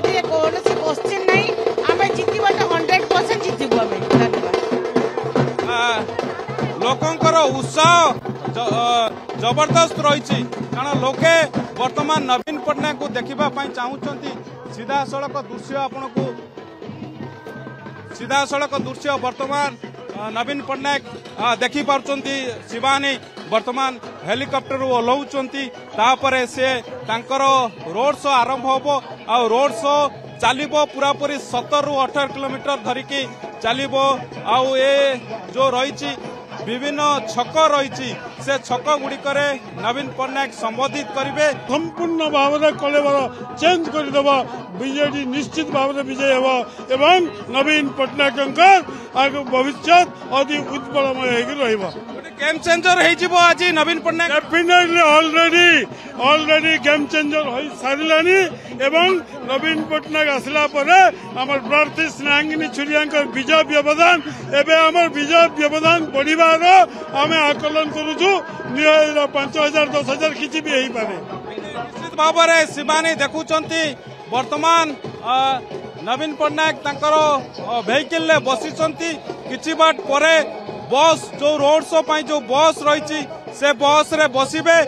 ये कौन सी क्वेश्चन नहीं आम जितवा 100% जितबू आम धन्यवाद। लोकंकर उत्साह जबरदस्त रही कारण लोके वर्तमान नवीन पट्टनायक को देखा चाहूँगी सीधा सड़क दृश्य आपन को सीधा सड़क दृश्य वर्तमान नवीन पट्टनायक देखी पार्टी शिवानी वर्तमान हेलिकॉप्टर ओह्लाउंट तापर से तांकर रोड शो आरंभ होबो आ रोड शो चलो पूरा पूरी 17 ରୁ 18 किलोमीटर धरिकी चलो आउ ए जो रही विभिन्न छक रही से छक गुड़िक नवीन पट्टनायक संबोधित करेंगे संपूर्ण भाव में कलेवर चेंज करदेव बीजेडी निश्चित भाव में विजय होब एवं नवीन पट्टनायक भविष्य अधिक उज्जवलमय गेम चेंजर हो आज Naveen Patnaik definitely already game changer हो सारे एवं नवीन पट्टनायक आसला आम प्रार्थी स्नेहांगिनी छुरिया विजय व्यवधान एवं आम विजय व्यवधान बढ़िबार आम आकलन करुचु 5000 10,000 किसी भी हो पारे निश्चित भाव में शिवानी देखुंट वर्तमान नवीन पट्टनायक वेहिकल बसी किछि बाट परे बस जो रोड शो जो बस रही से बस रे बसिबे।